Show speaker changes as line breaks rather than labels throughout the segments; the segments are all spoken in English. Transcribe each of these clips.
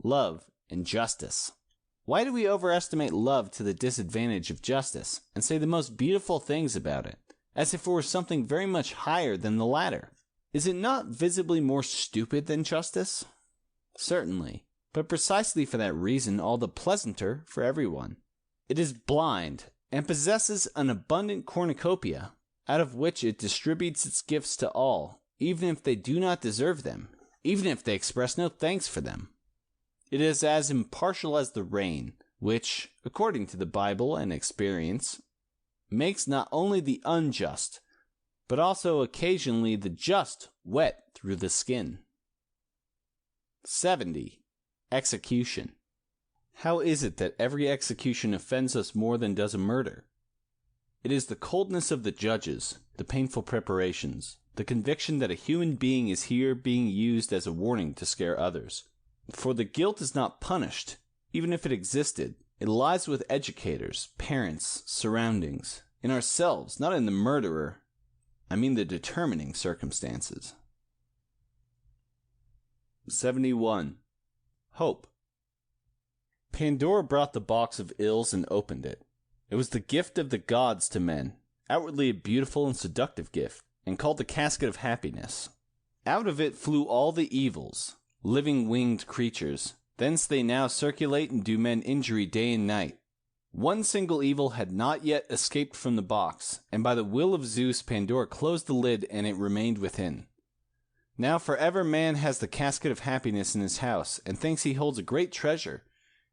love, and justice. Why do we overestimate love to the disadvantage of justice, and say the most beautiful things about it, as if it were something very much higher than the latter? Is it not visibly more stupid than justice? Certainly, but precisely for that reason all the pleasanter for everyone. It is blind, and possesses an abundant cornucopia, out of which it distributes its gifts to all, even if they do not deserve them, even if they express no thanks for them. It is as impartial as the rain, which, according to the Bible and experience, makes not only the unjust, but also occasionally the just wet through the skin. 70. Execution. How is it that every execution offends us more than does a murder? It is the coldness of the judges, the painful preparations, the conviction that a human being is here being used as a warning to scare others. For the guilt is not punished, even if it existed. It lies with educators, parents, surroundings, in ourselves, not in the murderer. I mean the determining circumstances. 71. Hope. Pandora brought the box of ills and opened it. It was the gift of the gods to men, outwardly a beautiful and seductive gift, and called the casket of happiness. Out of it flew all the evils, living winged creatures. Thence they now circulate and do men injury day and night. One single evil had not yet escaped from the box, and by the will of Zeus Pandora closed the lid and it remained within. Now forever man has the casket of happiness in his house, and thinks he holds a great treasure.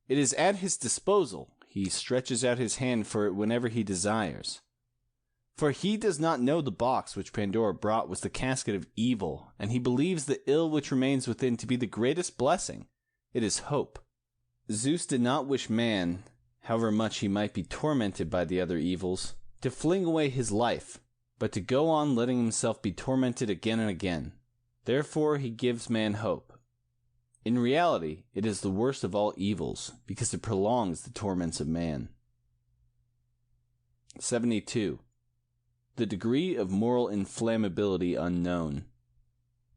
It is at his disposal. He stretches out his hand for it whenever he desires. For he does not know the box which Pandora brought was the casket of evil, and he believes the ill which remains within to be the greatest blessing. It is hope. Zeus did not wish man, however much he might be tormented by the other evils, to fling away his life, but to go on letting himself be tormented again and again. Therefore he gives man hope. In reality, it is the worst of all evils, because it prolongs the torments of man. 72. The degree of moral inflammability unknown.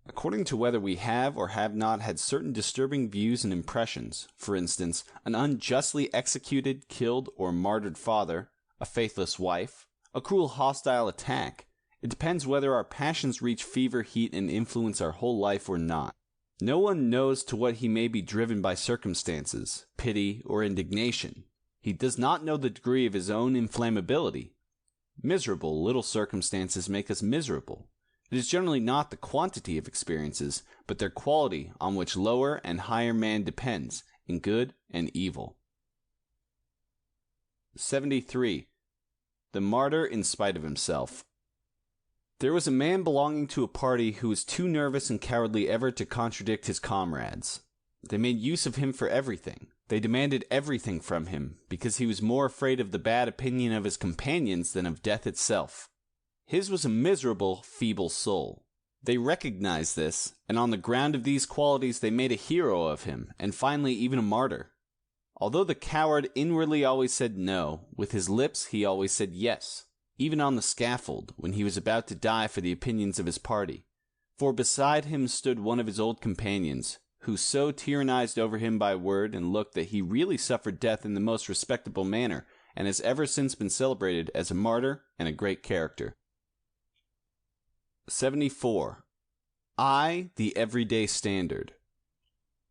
According to whether we have or have not had certain disturbing views and impressions, for instance, an unjustly executed, killed, or martyred father, a faithless wife, a cruel hostile attack, it depends whether our passions reach fever heat and influence our whole life or not. No one knows to what he may be driven by circumstances, pity, or indignation. He does not know the degree of his own inflammability. Miserable little circumstances make us miserable. It is generally not the quantity of experiences, but their quality on which lower and higher man depends, in good and evil. 73. The martyr in spite of himself. There was a man belonging to a party who was too nervous and cowardly ever to contradict his comrades. They made use of him for everything. They demanded everything from him, because he was more afraid of the bad opinion of his companions than of death itself. His was a miserable, feeble soul. They recognized this, and on the ground of these qualities they made a hero of him, and finally even a martyr. Although the coward inwardly always said no, with his lips he always said yes, even on the scaffold, when he was about to die for the opinions of his party. For beside him stood one of his old companions, who so tyrannized over him by word and look that he really suffered death in the most respectable manner, and has ever since been celebrated as a martyr and a great character. 74. I, the everyday standard.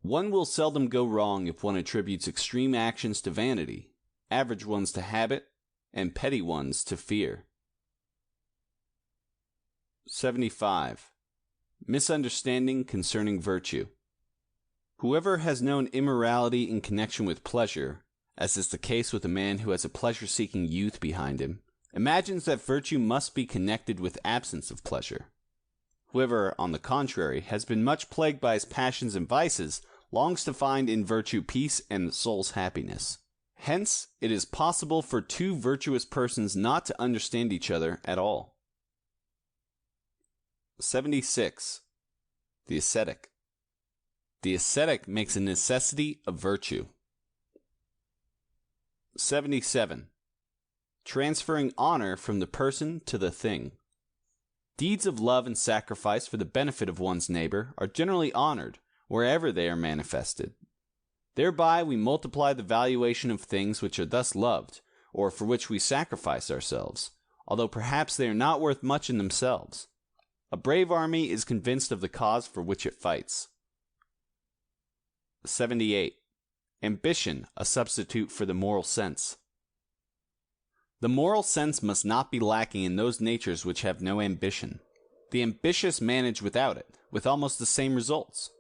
One will seldom go wrong if one attributes extreme actions to vanity, average ones to habit, and petty ones to fear. 75. Misunderstanding concerning virtue. Whoever has known immorality in connection with pleasure, as is the case with a man who has a pleasure-seeking youth behind him, imagines that virtue must be connected with absence of pleasure. Whoever, on the contrary, has been much plagued by his passions and vices, longs to find in virtue peace and the soul's happiness. Hence, it is possible for two virtuous persons not to understand each other at all. 76. The ascetic. The ascetic makes a necessity of virtue. 77. Transferring honor from the person to the thing. Deeds of love and sacrifice for the benefit of one's neighbor are generally honored wherever they are manifested. Thereby we multiply the valuation of things which are thus loved, or for which we sacrifice ourselves, although perhaps they are not worth much in themselves. A brave army is convinced of the cause for which it fights. 78. Ambition, a substitute for the moral sense. The moral sense must not be lacking in those natures which have no ambition. The ambitious manage without it, with almost the same results.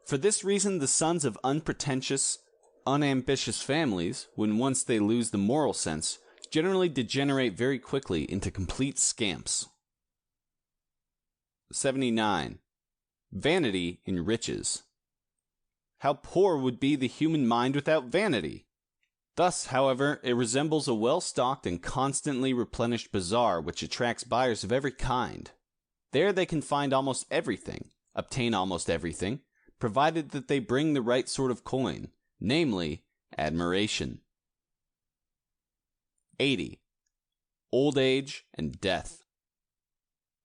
For this reason, the sons of unpretentious, unambitious families, when once they lose the moral sense, generally degenerate very quickly into complete scamps. 79. Vanity enriches. How poor would be the human mind without vanity! Thus, however, it resembles a well-stocked and constantly replenished bazaar which attracts buyers of every kind. There they can find almost everything, obtain almost everything, provided that they bring the right sort of coin, namely, admiration. 80. Old age and death.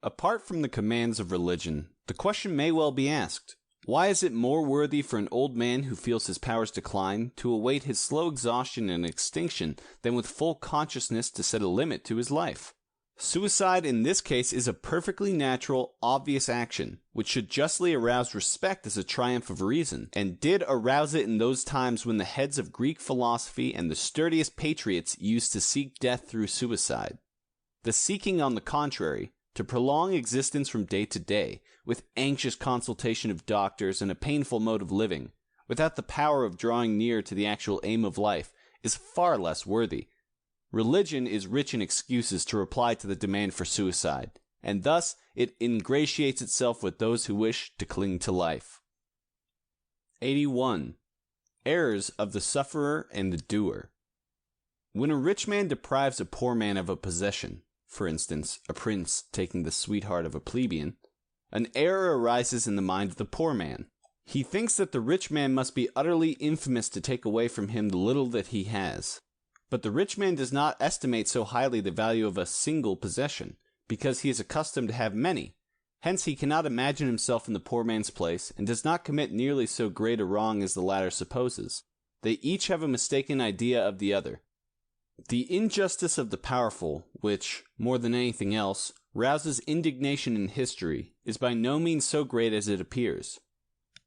Apart from the commands of religion, the question may well be asked, why is it more worthy for an old man who feels his powers decline to await his slow exhaustion and extinction than with full consciousness to set a limit to his life? Suicide in this case is a perfectly natural, obvious action, which should justly arouse respect as a triumph of reason, and did arouse it in those times when the heads of Greek philosophy and the sturdiest patriots used to seek death through suicide. The seeking, on the contrary, to prolong existence from day to day, with anxious consultation of doctors and a painful mode of living, without the power of drawing near to the actual aim of life, is far less worthy. Religion is rich in excuses to reply to the demand for suicide, and thus it ingratiates itself with those who wish to cling to life. 81. Errors of the sufferer and the doer. When a rich man deprives a poor man of a possession, for instance, a prince taking the sweetheart of a plebeian, an error arises in the mind of the poor man. He thinks that the rich man must be utterly infamous to take away from him the little that he has. But the rich man does not estimate so highly the value of a single possession, because he is accustomed to have many. Hence he cannot imagine himself in the poor man's place, and does not commit nearly so great a wrong as the latter supposes. They each have a mistaken idea of the other. The injustice of the powerful, which, more than anything else, rouses indignation in history, is by no means so great as it appears.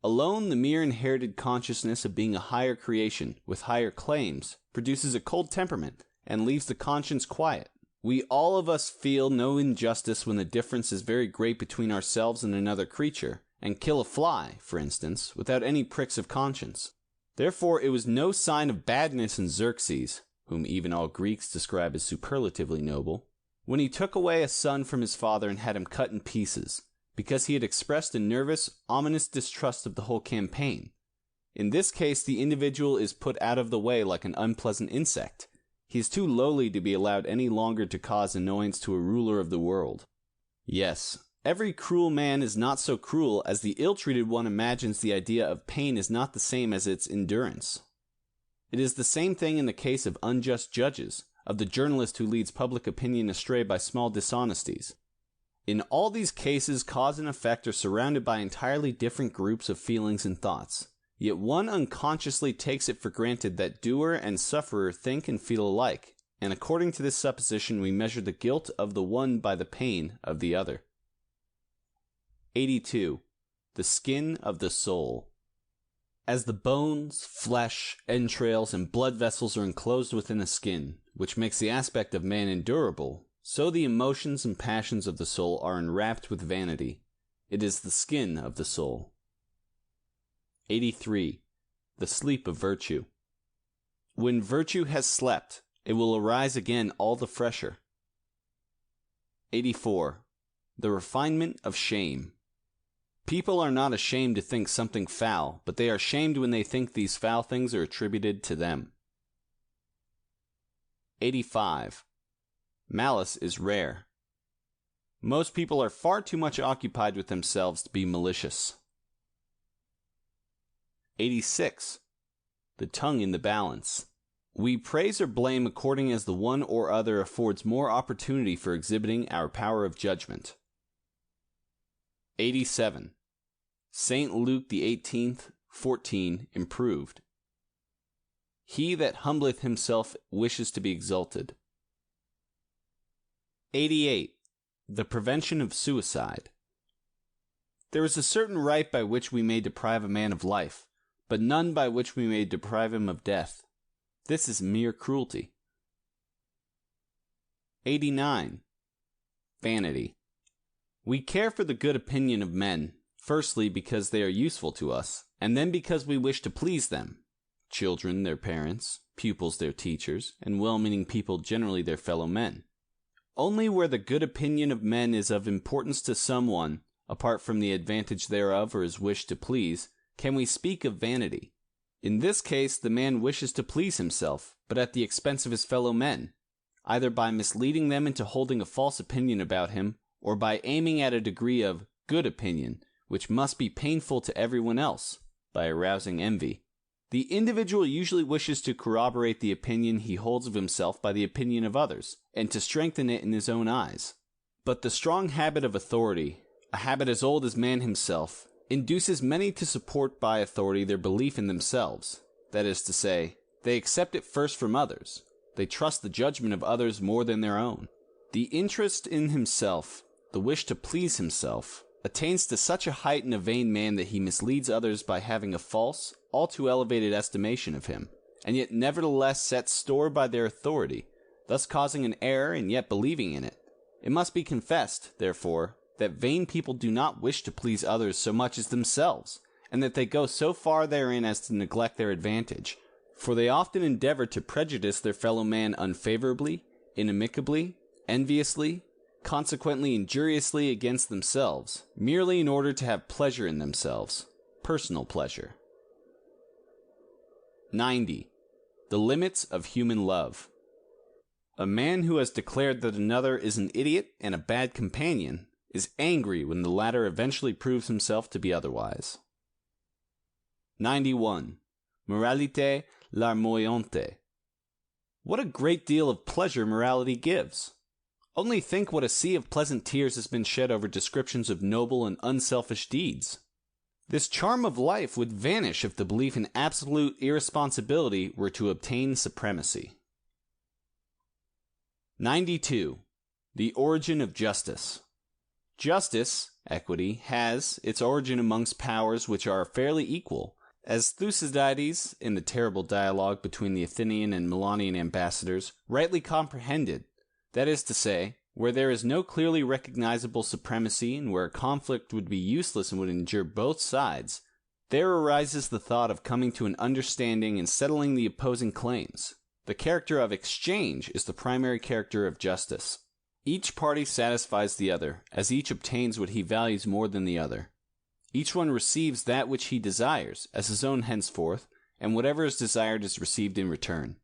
Alone the mere inherited consciousness of being a higher creation, with higher claims, produces a cold temperament, and leaves the conscience quiet. We all of us feel no injustice when the difference is very great between ourselves and another creature, and kill a fly, for instance, without any pricks of conscience. Therefore it was no sign of badness in Xerxes, whom even all Greeks describe as superlatively noble, when he took away a son from his father and had him cut in pieces, because he had expressed a nervous, ominous distrust of the whole campaign. In this case, the individual is put out of the way like an unpleasant insect. He is too lowly to be allowed any longer to cause annoyance to a ruler of the world. Yes, every cruel man is not so cruel as the ill-treated one imagines. The idea of pain is not the same as its endurance. It is the same thing in the case of unjust judges, of the journalist who leads public opinion astray by small dishonesties. In all these cases, cause and effect are surrounded by entirely different groups of feelings and thoughts, yet one unconsciously takes it for granted that doer and sufferer think and feel alike, and according to this supposition we measure the guilt of the one by the pain of the other. 82. The skin of the soul. As the bones, flesh, entrails, and blood vessels are enclosed within a skin, which makes the aspect of man endurable, so the emotions and passions of the soul are enwrapped with vanity. It is the skin of the soul. 83. The sleep of virtue. When virtue has slept, it will arise again all the fresher. 84. The refinement of shame. People are not ashamed to think something foul, but they are shamed when they think these foul things are attributed to them. 85. Malice is rare. Most people are far too much occupied with themselves to be malicious. 86. The tongue in the balance. We praise or blame according as the one or other affords more opportunity for exhibiting our power of judgment. 87. St. Luke the 18th, 14, improved. He that humbleth himself wishes to be exalted. 88. The prevention of suicide. There is a certain right by which we may deprive a man of life, but none by which we may deprive him of death. This is mere cruelty. 89. Vanity. We care for the good opinion of men, firstly because they are useful to us, and then because we wish to please them. Children their parents, pupils their teachers, and well-meaning people generally their fellow men. Only where the good opinion of men is of importance to someone, apart from the advantage thereof or his wish to please, can we speak of vanity. In this case the man wishes to please himself, but at the expense of his fellow men, either by misleading them into holding a false opinion about him, or by aiming at a degree of good opinion, which must be painful to everyone else, by arousing envy. The individual usually wishes to corroborate the opinion he holds of himself by the opinion of others, and to strengthen it in his own eyes. But the strong habit of authority, a habit as old as man himself, induces many to support by authority their belief in themselves. That is to say, they accept it first from others. They trust the judgment of others more than their own. The interest in himself, the wish to please himself, attains to such a height in a vain man that he misleads others by having a false, all too elevated estimation of him, and yet nevertheless sets store by their authority, thus causing an error and yet believing in it. It must be confessed, therefore, that vain people do not wish to please others so much as themselves, and that they go so far therein as to neglect their advantage, for they often endeavor to prejudice their fellow man unfavorably, inimicably, enviously, consequently injuriously against themselves, merely in order to have pleasure in themselves, personal pleasure. 90. The limits of human love. A man who has declared that another is an idiot and a bad companion is angry when the latter eventually proves himself to be otherwise. 91. Moralité larmoyante. What a great deal of pleasure morality gives! Only think what a sea of pleasant tears has been shed over descriptions of noble and unselfish deeds. This charm of life would vanish if the belief in absolute irresponsibility were to obtain supremacy. 92. The origin of justice. Justice, equity, has its origin amongst powers which are fairly equal, as Thucydides, in the terrible dialogue between the Athenian and Milanian ambassadors, rightly comprehended. That is to say, where there is no clearly recognizable supremacy and where a conflict would be useless and would injure both sides, there arises the thought of coming to an understanding and settling the opposing claims. The character of exchange is the primary character of justice. Each party satisfies the other, as each obtains what he values more than the other. Each one receives that which he desires, as his own henceforth, and whatever is desired is received in return.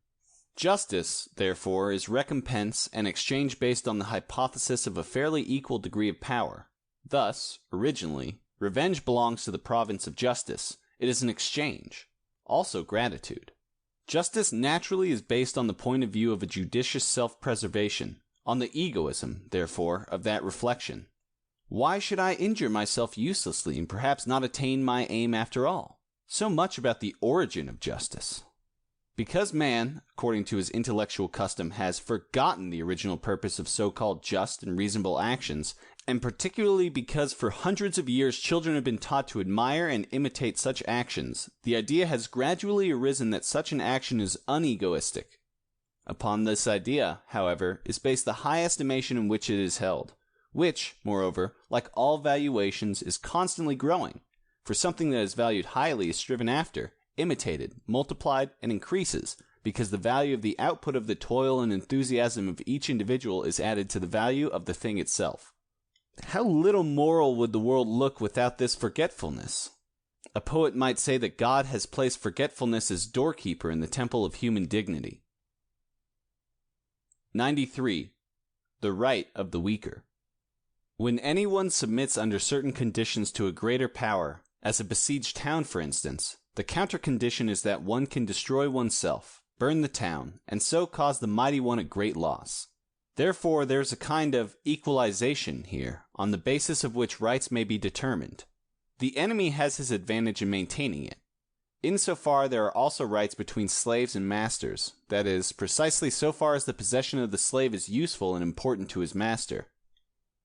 Justice, therefore, is recompense and exchange based on the hypothesis of a fairly equal degree of power. Thus, originally, revenge belongs to the province of justice. It is an exchange. Also gratitude. Justice naturally is based on the point of view of a judicious self-preservation, on the egoism, therefore, of that reflection. Why should I injure myself uselessly and perhaps not attain my aim after all? So much about the origin of justice. Because man, according to his intellectual custom, has forgotten the original purpose of so-called just and reasonable actions, and particularly because for hundreds of years children have been taught to admire and imitate such actions, the idea has gradually arisen that such an action is unegoistic. Upon this idea, however, is based the high estimation in which it is held, which, moreover, like all valuations, is constantly growing, for something that is valued highly is striven after, imitated, multiplied, and increases, because the value of the output of the toil and enthusiasm of each individual is added to the value of the thing itself. How little moral would the world look without this forgetfulness? A poet might say that God has placed forgetfulness as doorkeeper in the temple of human dignity. 93. The right of the weaker. When anyone submits under certain conditions to a greater power, as a besieged town for instance, the counter-condition is that one can destroy oneself, burn the town, and so cause the mighty one a great loss. Therefore, there is a kind of equalization here, on the basis of which rights may be determined. The enemy has his advantage in maintaining it. Insofar there are also rights between slaves and masters, that is, precisely so far as the possession of the slave is useful and important to his master.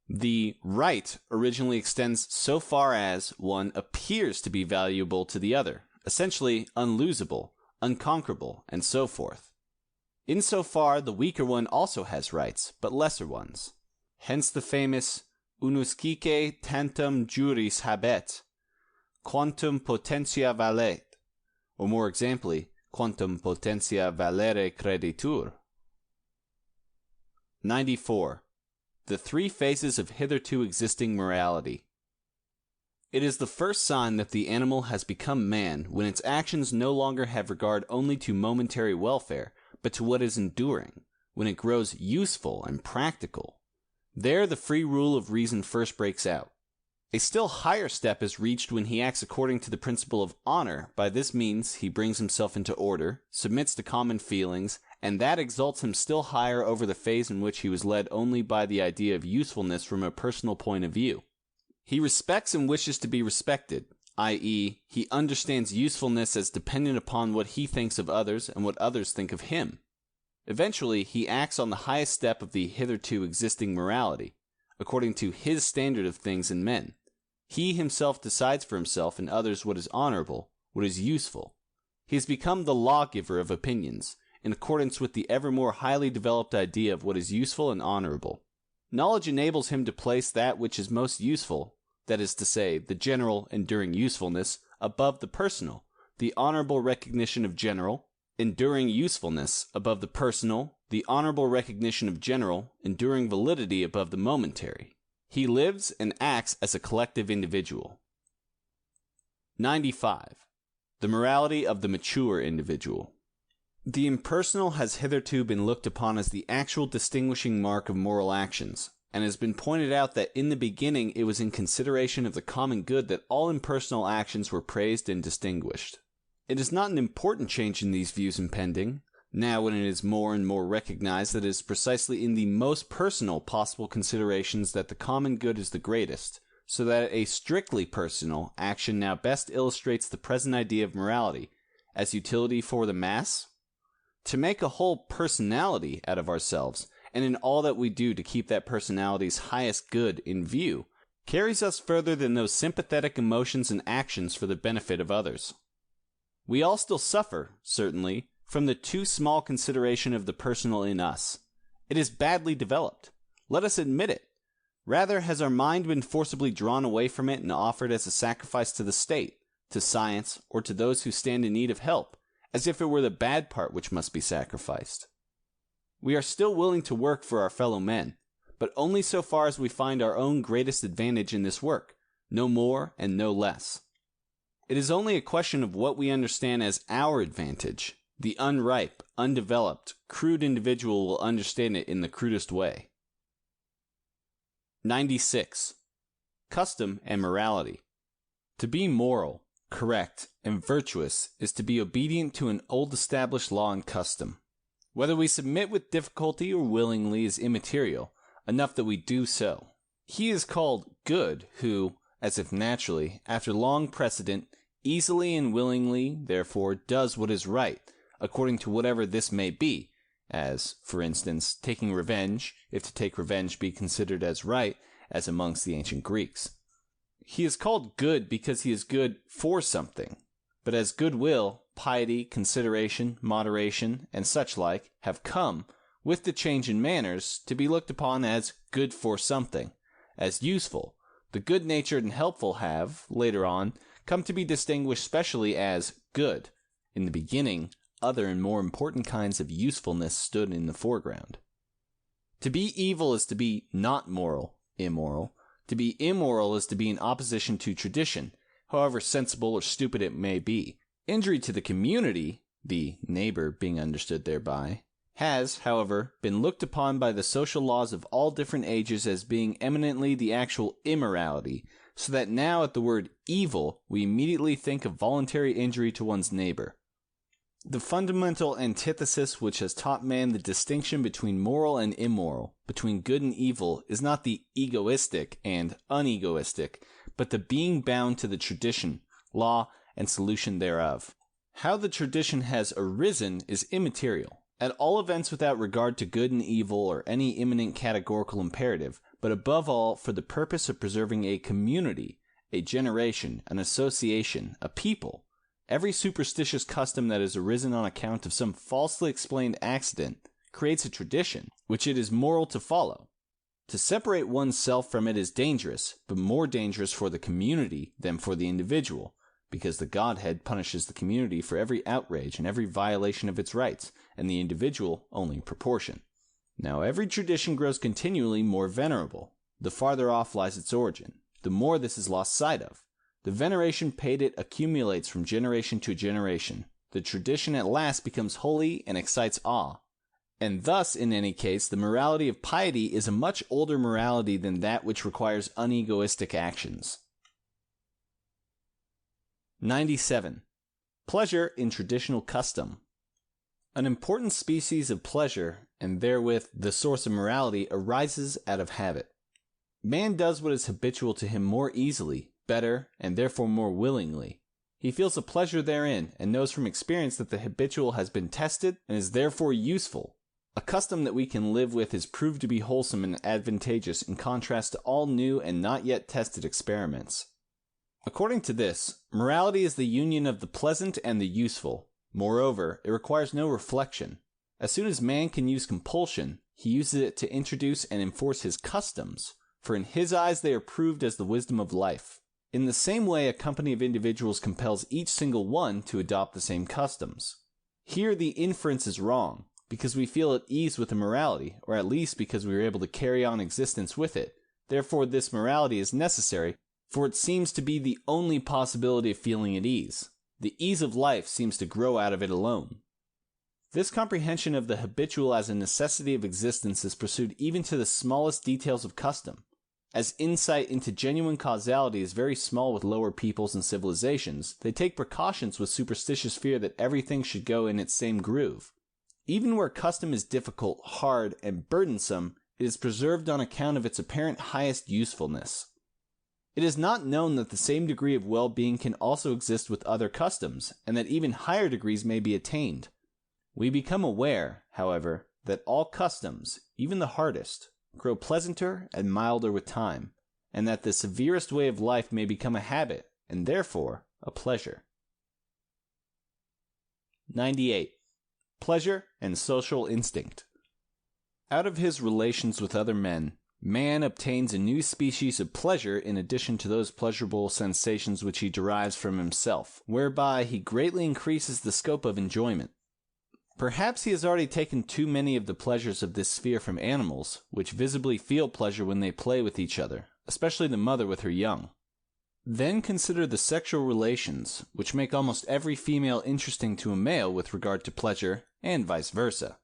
The right originally extends so far as one appears to be valuable to the other, essentially unlosable, unconquerable, and so forth. Insofar the weaker one also has rights, but lesser ones. Hence the famous unuscique tantum juris habet, quantum potentia valet, or more exactly, quantum potentia valere creditur. 94. The three phases of hitherto existing morality. It is the first sign that the animal has become man when its actions no longer have regard only to momentary welfare, but to what is enduring, when it grows useful and practical. There the free rule of reason first breaks out. A still higher step is reached when he acts according to the principle of honor. By this means he brings himself into order, submits to common feelings, and that exalts him still higher over the phase in which he was led only by the idea of usefulness from a personal point of view. He respects and wishes to be respected, i.e., he understands usefulness as dependent upon what he thinks of others and what others think of him. Eventually, he acts on the highest step of the hitherto existing morality, according to his standard of things and men. He himself decides for himself and others what is honorable, what is useful. He has become the lawgiver of opinions, in accordance with the ever more highly developed idea of what is useful and honorable. Knowledge enables him to place that which is most useful, that is to say, the general, enduring usefulness, above the personal, the honorable recognition of general, enduring usefulness above the personal, the honorable recognition of general, enduring validity above the momentary. He lives and acts as a collective individual. 95. The morality of the mature individual. The impersonal has hitherto been looked upon as the actual distinguishing mark of moral actions, and has been pointed out that in the beginning it was in consideration of the common good that all impersonal actions were praised and distinguished. It is not an important change in these views impending, now when it is more and more recognized that it is precisely in the most personal possible considerations that the common good is the greatest, so that a strictly personal action now best illustrates the present idea of morality, as utility for the mass. To make a whole personality out of ourselves, and in all that we do to keep that personality's highest good in view, carries us further than those sympathetic emotions and actions for the benefit of others. We all still suffer, certainly, from the too small consideration of the personal in us. It is badly developed. Let us admit it. Rather has our mind been forcibly drawn away from it and offered as a sacrifice to the state, to science, or to those who stand in need of help, as if it were the bad part which must be sacrificed. We are still willing to work for our fellow men, but only so far as we find our own greatest advantage in this work, no more and no less. It is only a question of what we understand as our advantage. The unripe, undeveloped, crude individual will understand it in the crudest way. 96. Custom and morality. To be moral, correct, and virtuous is to be obedient to an old established law and custom. Whether we submit with difficulty or willingly is immaterial, enough that we do so. He is called good who, as if naturally, after long precedent, easily and willingly, therefore, does what is right, according to whatever this may be, as, for instance, taking revenge, if to take revenge be considered as right, as amongst the ancient Greeks. He is called good because he is good for something, but as goodwill, piety, consideration, moderation, and such like have come, with the change in manners, to be looked upon as good for something, as useful, the good-natured and helpful have, later on, come to be distinguished specially as good. In the beginning, other and more important kinds of usefulness stood in the foreground. To be evil is to be not moral, immoral. To be immoral is to be in opposition to tradition, however sensible or stupid it may be. Injury to the community, the neighbor being understood thereby, has, however, been looked upon by the social laws of all different ages as being eminently the actual immorality, so that now at the word evil we immediately think of voluntary injury to one's neighbor. The fundamental antithesis which has taught man the distinction between moral and immoral, between good and evil, is not the egoistic and unegoistic, but the being bound to the tradition, law, and solution thereof. How the tradition has arisen is immaterial. At all events without regard to good and evil or any imminent categorical imperative, but above all for the purpose of preserving a community, a generation, an association, a people. Every superstitious custom that has arisen on account of some falsely explained accident creates a tradition, which it is moral to follow. To separate oneself from it is dangerous, but more dangerous for the community than for the individual, because the Godhead punishes the community for every outrage and every violation of its rights, and the individual only in proportion. Now every tradition grows continually more venerable. The farther off lies its origin, the more this is lost sight of. The veneration paid it accumulates from generation to generation. The tradition at last becomes holy and excites awe. And thus, in any case, the morality of piety is a much older morality than that which requires unegoistic actions. 97. Pleasure in traditional custom. An important species of pleasure, and therewith the source of morality, arises out of habit. Man does what is habitual to him more easily, better, and therefore more willingly. He feels a pleasure therein, and knows from experience that the habitual has been tested and is therefore useful. A custom that we can live with is proved to be wholesome and advantageous in contrast to all new and not yet tested experiments. According to this, morality is the union of the pleasant and the useful. Moreover, it requires no reflection. As soon as man can use compulsion, he uses it to introduce and enforce his customs, for in his eyes they are proved as the wisdom of life. In the same way, a company of individuals compels each single one to adopt the same customs. Here the inference is wrong, because we feel at ease with the morality, or at least because we are able to carry on existence with it. Therefore this morality is necessary, for it seems to be the only possibility of feeling at ease. The ease of life seems to grow out of it alone. This comprehension of the habitual as a necessity of existence is pursued even to the smallest details of custom. As insight into genuine causality is very small with lower peoples and civilizations, they take precautions with superstitious fear that everything should go in its same groove. Even where custom is difficult, hard, and burdensome, it is preserved on account of its apparent highest usefulness. It is not known that the same degree of well-being can also exist with other customs, and that even higher degrees may be attained. We become aware, however, that all customs, even the hardest, grow pleasanter and milder with time, and that the severest way of life may become a habit, and therefore a pleasure. 98. Pleasure and social instinct. Out of his relations with other men, man obtains a new species of pleasure in addition to those pleasurable sensations which he derives from himself, whereby he greatly increases the scope of enjoyment. Perhaps he has already taken too many of the pleasures of this sphere from animals, which visibly feel pleasure when they play with each other, especially the mother with her young. Then consider the sexual relations, which make almost every female interesting to a male with regard to pleasure, and vice versa.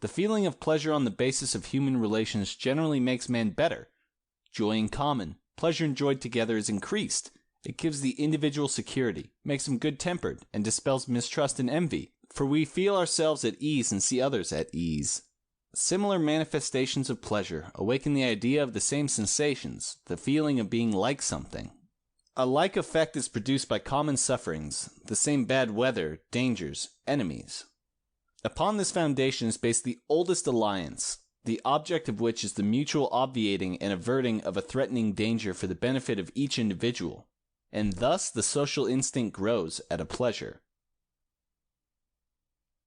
The feeling of pleasure on the basis of human relations generally makes man better. Joy in common, pleasure enjoyed together is increased. It gives the individual security, makes him good-tempered, and dispels mistrust and envy, for we feel ourselves at ease and see others at ease. Similar manifestations of pleasure awaken the idea of the same sensations, the feeling of being like something. A like effect is produced by common sufferings, the same bad weather, dangers, enemies. Upon this foundation is based the oldest alliance, the object of which is the mutual obviating and averting of a threatening danger for the benefit of each individual, and thus the social instinct grows at a pleasure.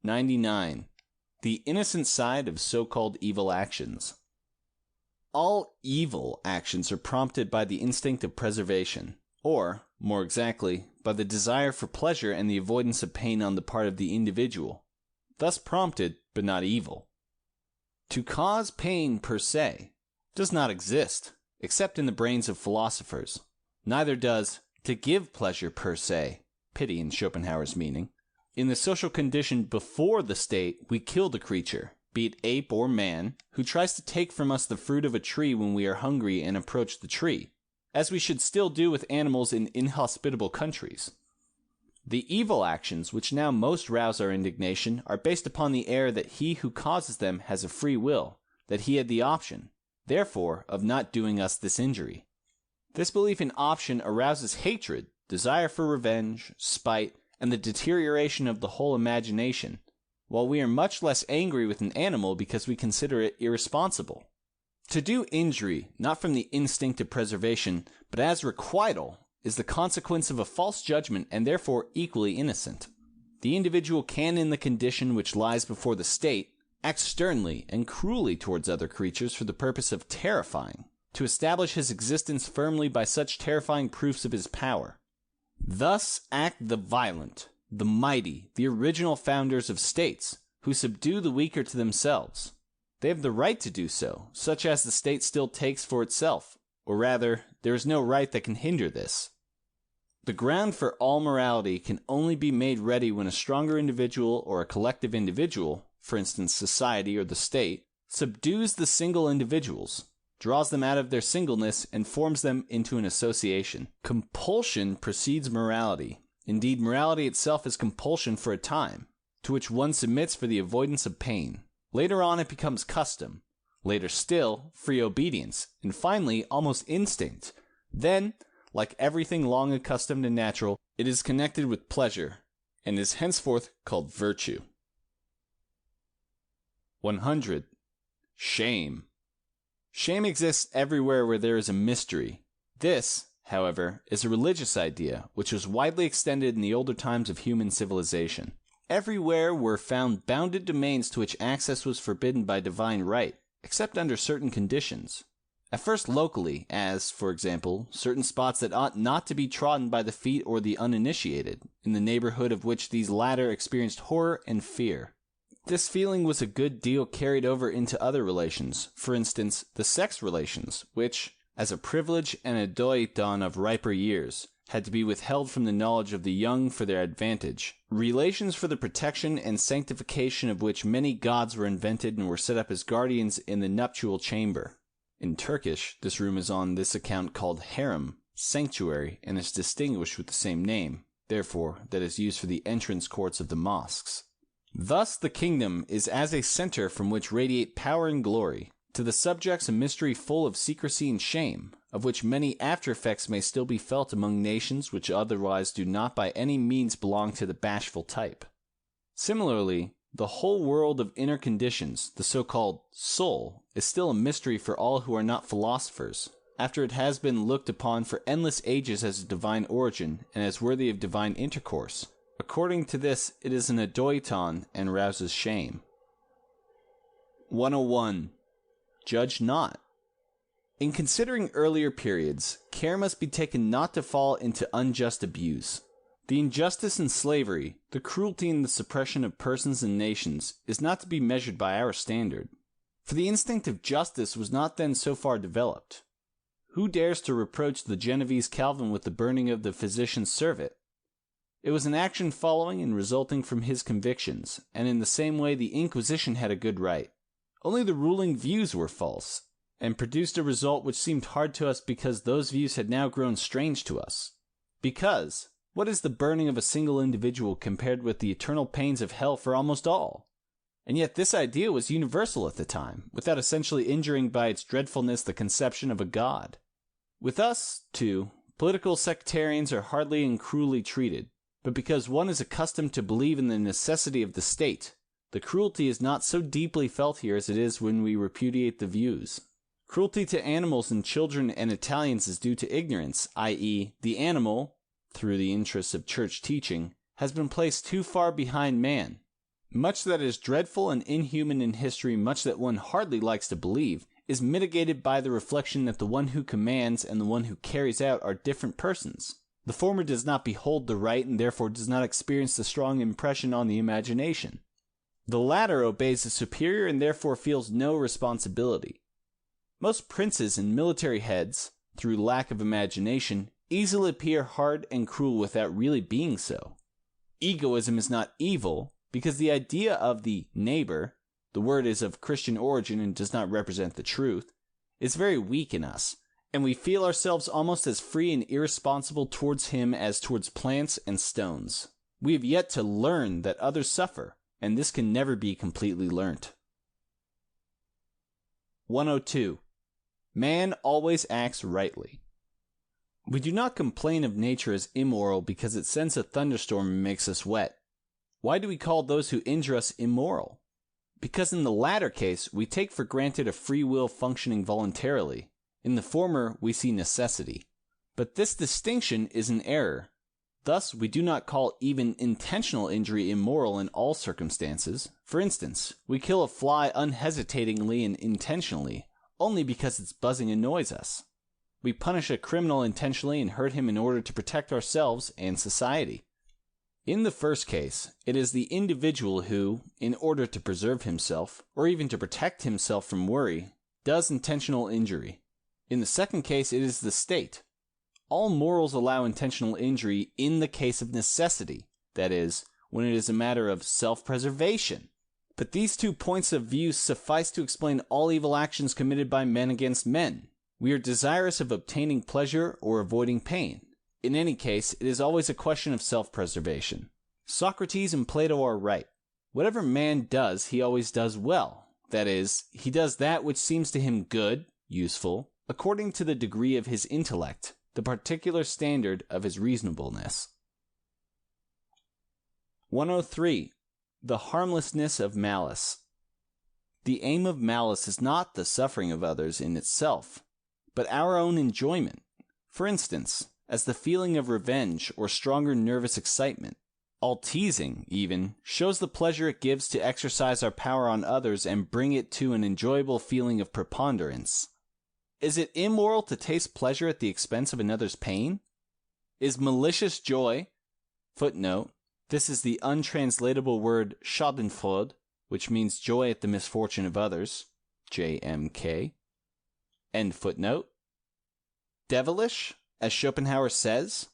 99. The innocent side of so-called evil actions. All evil actions are prompted by the instinct of preservation, or, more exactly, by the desire for pleasure and the avoidance of pain on the part of the individual. Thus prompted, but not evil. To cause pain per se does not exist, except in the brains of philosophers. Neither does to give pleasure per se, pity in Schopenhauer's meaning. In the social condition before the state, we kill the creature, be it ape or man, who tries to take from us the fruit of a tree when we are hungry and approach the tree, as we should still do with animals in inhospitable countries. The evil actions which now most rouse our indignation are based upon the error that he who causes them has a free will, that he had the option, therefore, of not doing us this injury. This belief in option arouses hatred, desire for revenge, spite, and the deterioration of the whole imagination, while we are much less angry with an animal because we consider it irresponsible. To do injury, not from the instinct of preservation, but as requital, is the consequence of a false judgment and therefore equally innocent. The individual can, in the condition which lies before the state, act sternly and cruelly towards other creatures for the purpose of terrifying, to establish his existence firmly by such terrifying proofs of his power. Thus act the violent, the mighty, the original founders of states, who subdue the weaker to themselves. They have the right to do so, such as the state still takes for itself, or rather, there is no right that can hinder this. The ground for all morality can only be made ready when a stronger individual or a collective individual, for instance society or the state, subdues the single individuals, draws them out of their singleness, and forms them into an association. Compulsion precedes morality. Indeed, morality itself is compulsion for a time, to which one submits for the avoidance of pain. Later on it becomes custom, later still, free obedience, and finally almost instinct. Then, like everything long accustomed and natural, it is connected with pleasure, and is henceforth called virtue. 100. Shame. Shame exists everywhere where there is a mystery. This, however, is a religious idea, which was widely extended in the older times of human civilization. Everywhere were found bounded domains to which access was forbidden by divine right, except under certain conditions. At first locally, as, for example, certain spots that ought not to be trodden by the feet or the uninitiated, in the neighborhood of which these latter experienced horror and fear. This feeling was a good deal carried over into other relations, for instance, the sex relations, which, as a privilege and a doiton of riper years, had to be withheld from the knowledge of the young for their advantage, relations for the protection and sanctification of which many gods were invented and were set up as guardians in the nuptial chamber. In Turkish, this room is on this account called harem, sanctuary, and is distinguished with the same name, therefore, that is used for the entrance courts of the mosques. Thus the kingdom is as a center from which radiate power and glory, to the subjects a mystery full of secrecy and shame, of which many after-effects may still be felt among nations which otherwise do not by any means belong to the bashful type. Similarly, the whole world of inner conditions, the so-called soul, is still a mystery for all who are not philosophers, after it has been looked upon for endless ages as a divine origin and as worthy of divine intercourse. According to this, it is an adoiton and rouses shame. 101. Judge not. In considering earlier periods, care must be taken not to fall into unjust abuse. The injustice in slavery, the cruelty in the suppression of persons and nations, is not to be measured by our standard. For the instinct of justice was not then so far developed. Who dares to reproach the Genovese Calvin with the burning of the physician's servant? It was an action following and resulting from his convictions, and in the same way the Inquisition had a good right. Only the ruling views were false, and produced a result which seemed hard to us because those views had now grown strange to us. Because, what is the burning of a single individual compared with the eternal pains of hell for almost all? And yet this idea was universal at the time, without essentially injuring by its dreadfulness the conception of a god. With us, too, political sectarians are hardly and cruelly treated, but because one is accustomed to believe in the necessity of the state, the cruelty is not so deeply felt here as it is when we repudiate the views. Cruelty to animals and children and Italians is due to ignorance, i.e., the animal, through the interests of church teaching, has been placed too far behind man. Much that is dreadful and inhuman in history, much that one hardly likes to believe, is mitigated by the reflection that the one who commands and the one who carries out are different persons. The former does not behold the right and therefore does not experience the strong impression on the imagination. The latter obeys the superior and therefore feels no responsibility. Most princes and military heads, through lack of imagination, easily appear hard and cruel without really being so. Egoism is not evil, because the idea of the neighbor, the word is of Christian origin and does not represent the truth, is very weak in us, and we feel ourselves almost as free and irresponsible towards him as towards plants and stones. We have yet to learn that others suffer, and this can never be completely learnt. 102. Man always acts rightly. We do not complain of nature as immoral because it sends a thunderstorm and makes us wet. Why do we call those who injure us immoral? Because in the latter case, we take for granted a free will functioning voluntarily. In the former, we see necessity. But this distinction is an error. Thus, we do not call even intentional injury immoral in all circumstances. For instance, we kill a fly unhesitatingly and intentionally, only because its buzzing annoys us. We punish a criminal intentionally and hurt him in order to protect ourselves and society. In the first case, it is the individual who, in order to preserve himself, or even to protect himself from worry, does intentional injury. In the second case, it is the state. All morals allow intentional injury in the case of necessity, that is, when it is a matter of self-preservation. But these 2 points of view suffice to explain all evil actions committed by men against men. We are desirous of obtaining pleasure or avoiding pain. In any case, it is always a question of self-preservation. Socrates and Plato are right. Whatever man does, he always does well. That is, he does that which seems to him good, useful, according to the degree of his intellect, the particular standard of his reasonableness. 103. The harmlessness of malice. The aim of malice is not the suffering of others in itself, but our own enjoyment. For instance, as the feeling of revenge or stronger nervous excitement. All teasing, even, shows the pleasure it gives to exercise our power on others and bring it to an enjoyable feeling of preponderance. Is it immoral to taste pleasure at the expense of another's pain? Is malicious joy, footnote, this is the untranslatable word schadenfreude, which means joy at the misfortune of others, JMK, end footnote, devilish? As Schopenhauer says,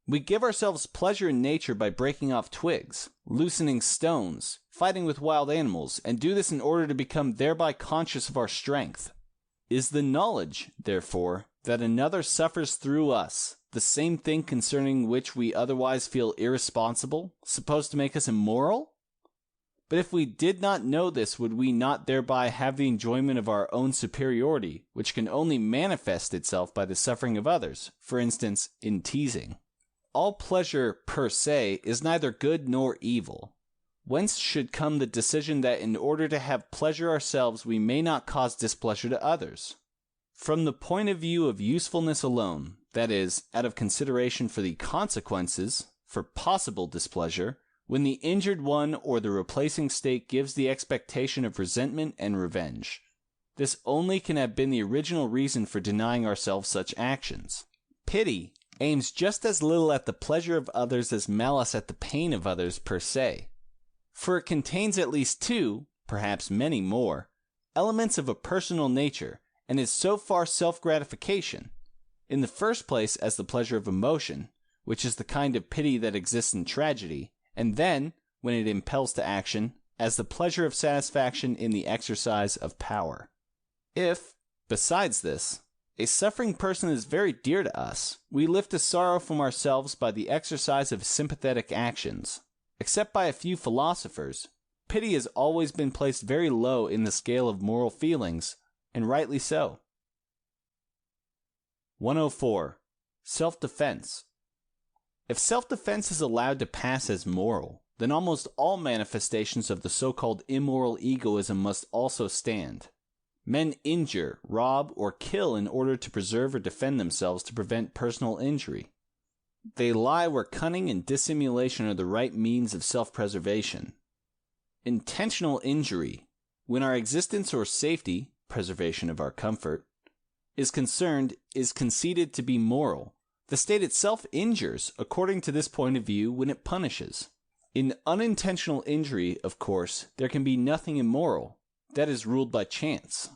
we give ourselves pleasure in nature by breaking off twigs, loosening stones, fighting with wild animals, and do this in order to become thereby conscious of our strength. Is the knowledge, therefore, that another suffers through us, the same thing concerning which we otherwise feel irresponsible, supposed to make us immoral? But if we did not know this, would we not thereby have the enjoyment of our own superiority, which can only manifest itself by the suffering of others, for instance, in teasing? All pleasure, per se, is neither good nor evil. Whence should come the decision that in order to have pleasure ourselves, we may not cause displeasure to others? From the point of view of usefulness alone, that is, out of consideration for the consequences, for possible displeasure, when the injured one or the replacing state gives the expectation of resentment and revenge. This only can have been the original reason for denying ourselves such actions. Pity aims just as little at the pleasure of others as malice at the pain of others per se. For it contains at least 2, perhaps many more, elements of a personal nature, and is so far self-gratification. In the first place as the pleasure of emotion, which is the kind of pity that exists in tragedy, and then, when it impels to action, as the pleasure of satisfaction in the exercise of power. If, besides this, a suffering person is very dear to us, we lift a sorrow from ourselves by the exercise of sympathetic actions. Except by a few philosophers, pity has always been placed very low in the scale of moral feelings, and rightly so. 104. Self-defense. If self-defense is allowed to pass as moral, then almost all manifestations of the so-called immoral egoism must also stand. Men injure, rob, or kill in order to preserve or defend themselves to prevent personal injury. They lie where cunning and dissimulation are the right means of self-preservation. Intentional injury, when our existence or safety, preservation of our comfort, is concerned, is conceded to be moral. The state itself injures, according to this point of view, when it punishes. In unintentional injury, of course, there can be nothing immoral. That is ruled by chance.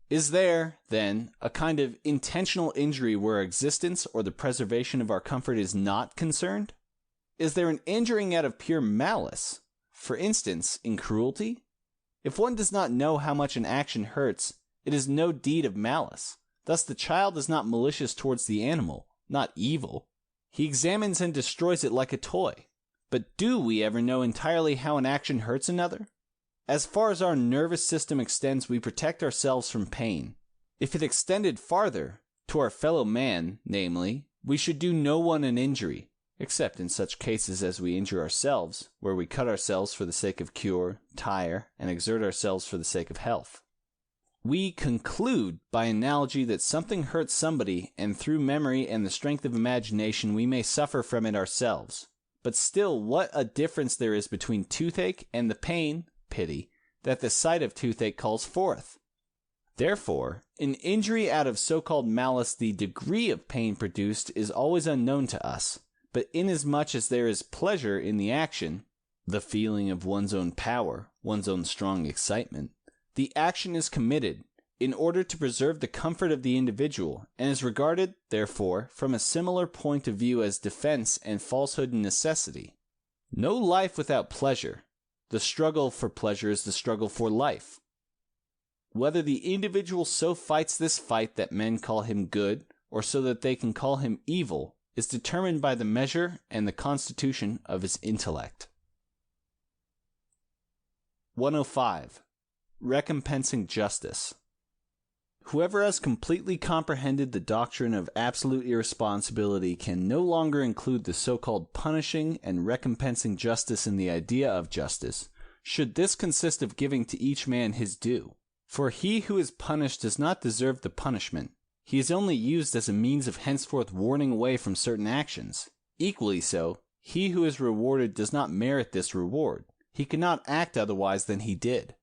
Is there, then, a kind of intentional injury where our existence or the preservation of our comfort is not concerned? Is there an injuring out of pure malice? For instance, in cruelty? If one does not know how much an action hurts, it is no deed of malice. Thus the child is not malicious towards the animal, not evil. He examines and destroys it like a toy. But do we ever know entirely how an action hurts another? As far as our nervous system extends, we protect ourselves from pain. If it extended farther, to our fellow man, namely, We should do no one an injury, except in such cases as we injure ourselves, where we cut ourselves for the sake of cure, tire, and exert ourselves for the sake of health. We conclude by analogy that something hurts somebody, and through memory and the strength of imagination we may suffer from it ourselves. But still, what a difference there is between toothache and the pain, pity, that the sight of toothache calls forth. Therefore, in injury out of so-called malice the degree of pain produced is always unknown to us, but inasmuch as there is pleasure in the action, the feeling of one's own power, one's own strong excitement, the action is committed in order to preserve the comfort of the individual, and is regarded, therefore, from a similar point of view as defense and falsehood and necessity. No life without pleasure. The struggle for pleasure is the struggle for life. Whether the individual so fights this fight that men call him good, or so that they can call him evil, is determined by the measure and the constitution of his intellect. 105. Recompensing justice. Whoever has completely comprehended the doctrine of absolute irresponsibility can no longer include the so-called punishing and recompensing justice in the idea of justice, should this consist of giving to each man his due. For he who is punished does not deserve the punishment. He is only used as a means of henceforth warning away from certain actions. Equally so, he who is rewarded does not merit this reward. He cannot act otherwise than he did.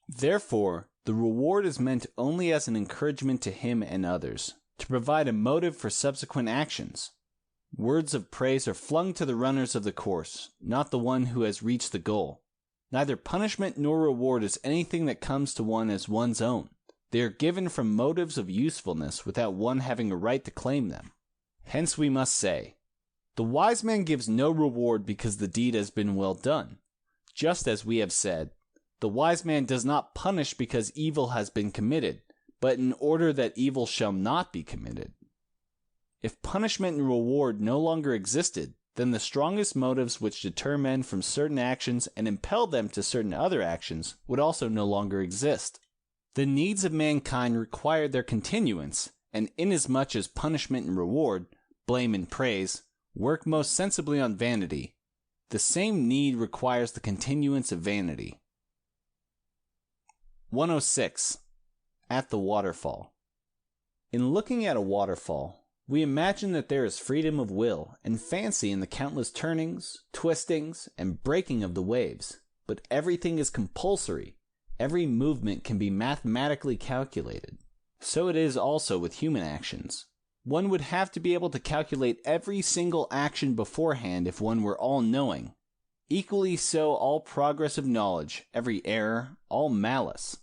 Therefore, the reward is meant only as an encouragement to him and others, to provide a motive for subsequent actions. Words of praise are flung to the runners of the course, not the one who has reached the goal. Neither punishment nor reward is anything that comes to one as one's own. They are given from motives of usefulness without one having a right to claim them. Hence we must say, the wise man gives no reward because the deed has been well done. Just as we have said, the wise man does not punish because evil has been committed, but in order that evil shall not be committed. If punishment and reward no longer existed, then the strongest motives which deter men from certain actions and impel them to certain other actions would also no longer exist. The needs of mankind require their continuance, and inasmuch as punishment and reward, blame and praise, work most sensibly on vanity, the same need requires the continuance of vanity. 106. At the waterfall. In looking at a waterfall, we imagine that there is freedom of will and fancy in the countless turnings, twistings, and breaking of the waves, but everything is compulsory. Every movement can be mathematically calculated. So it is also with human actions. One would have to be able to calculate every single action beforehand if one were all-knowing. Equally so all progress of knowledge, every error, all malice.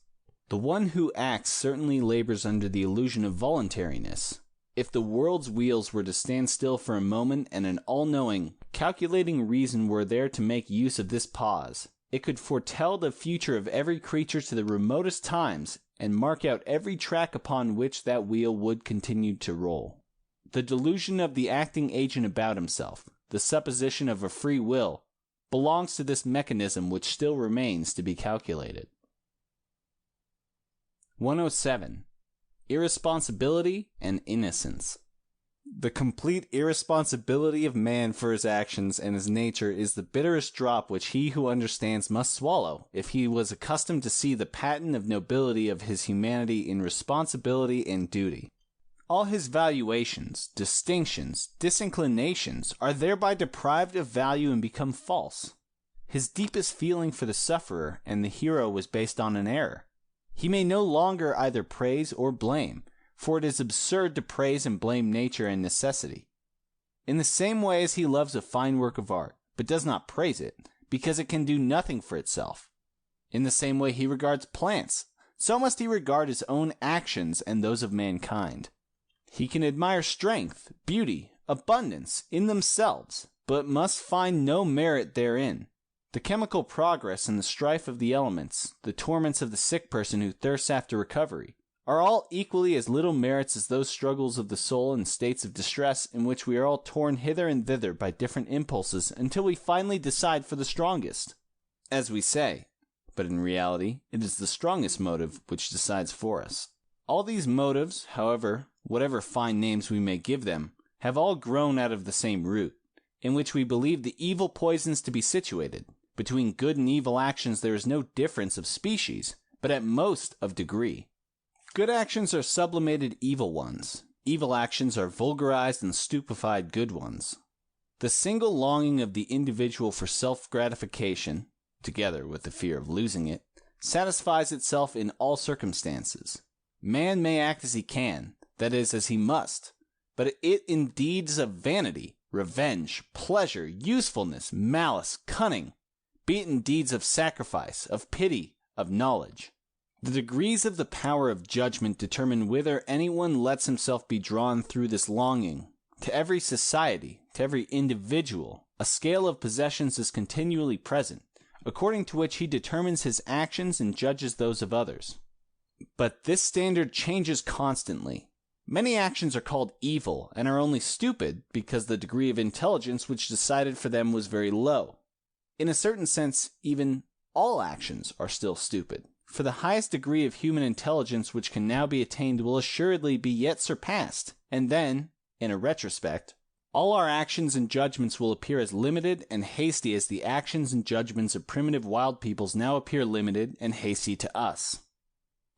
The one who acts certainly labors under the illusion of voluntariness. If the world's wheels were to stand still for a moment and an all-knowing, calculating reason were there to make use of this pause, it could foretell the future of every creature to the remotest times and mark out every track upon which that wheel would continue to roll. The delusion of the acting agent about himself, the supposition of a free will, belongs to this mechanism which still remains to be calculated. 107. Irresponsibility and innocence. The complete irresponsibility of man for his actions and his nature is the bitterest drop which he who understands must swallow, if he was accustomed to see the patent of nobility of his humanity in responsibility and duty. All his valuations, distinctions, disinclinations are thereby deprived of value and become false. His deepest feeling for the sufferer and the hero was based on an error. He may no longer either praise or blame, for it is absurd to praise and blame nature and necessity. In the same way as he loves a fine work of art, but does not praise it, because it can do nothing for itself. In the same way he regards plants, so must he regard his own actions and those of mankind. He can admire strength, beauty, abundance in themselves, but must find no merit therein. The chemical progress and the strife of the elements, the torments of the sick person who thirsts after recovery, are all equally as little merits as those struggles of the soul in states of distress in which we are all torn hither and thither by different impulses until we finally decide for the strongest, as we say, but in reality it is the strongest motive which decides for us. All these motives, however, whatever fine names we may give them, have all grown out of the same root, in which we believe the evil poisons to be situated. Between good and evil actions there is no difference of species, but at most of degree. Good actions are sublimated evil ones. Evil actions are vulgarized and stupefied good ones. The single longing of the individual for self-gratification, together with the fear of losing it, satisfies itself in all circumstances. Man may act as he can, that is, as he must, but it in deeds of vanity, revenge, pleasure, usefulness, malice, cunning, be it in deeds of sacrifice, of pity, of knowledge. The degrees of the power of judgment determine whither anyone lets himself be drawn through this longing. To every society, to every individual, a scale of possessions is continually present, according to which he determines his actions and judges those of others. But this standard changes constantly. Many actions are called evil and are only stupid because the degree of intelligence which decided for them was very low. In a certain sense, even all actions are still stupid, for the highest degree of human intelligence which can now be attained will assuredly be yet surpassed, and then, in a retrospect, all our actions and judgments will appear as limited and hasty as the actions and judgments of primitive wild peoples now appear limited and hasty to us.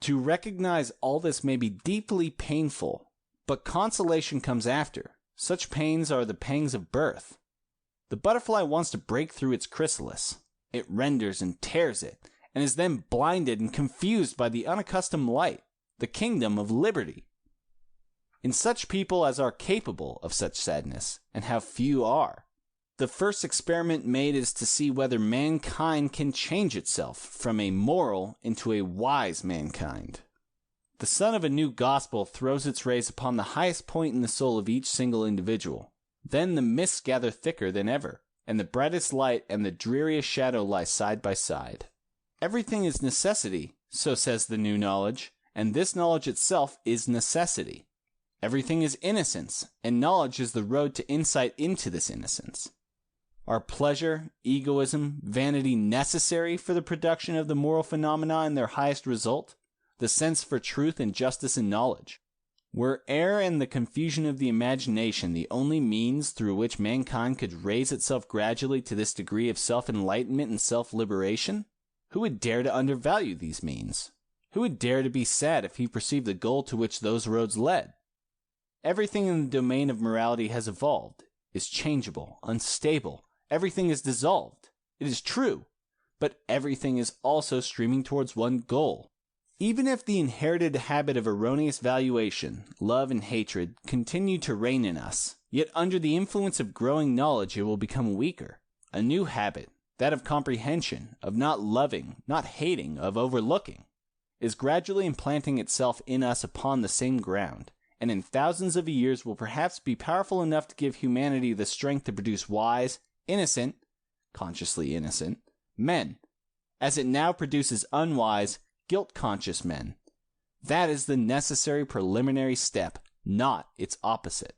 To recognize all this may be deeply painful, but consolation comes after. Such pains are the pangs of birth. The butterfly wants to break through its chrysalis. It renders and tears it, and is then blinded and confused by the unaccustomed light, the kingdom of liberty. In such people as are capable of such sadness, and how few are, the first experiment made is to see whether mankind can change itself from a moral into a wise mankind. The sun of a new gospel throws its rays upon the highest point in the soul of each single individual. Then the mists gather thicker than ever, and the brightest light and the dreariest shadow lie side by side. Everything is necessity, so says the new knowledge, and this knowledge itself is necessity. Everything is innocence, and knowledge is the road to insight into this innocence. Are pleasure, egoism, vanity necessary for the production of the moral phenomena in their highest result, the sense for truth and justice and knowledge? Were error and the confusion of the imagination the only means through which mankind could raise itself gradually to this degree of self-enlightenment and self-liberation? Who would dare to undervalue these means? Who would dare to be sad if he perceived the goal to which those roads led? Everything in the domain of morality has evolved, is changeable, unstable. Everything is dissolved. It is true, but everything is also streaming towards one goal. Even if the inherited habit of erroneous valuation, love and hatred, continue to reign in us, yet under the influence of growing knowledge it will become weaker. A new habit, that of comprehension, of not loving, not hating, of overlooking, is gradually implanting itself in us upon the same ground, and in thousands of years will perhaps be powerful enough to give humanity the strength to produce wise, innocent, consciously innocent, men, as it now produces unwise, guilt-conscious men. That is the necessary preliminary step, not its opposite.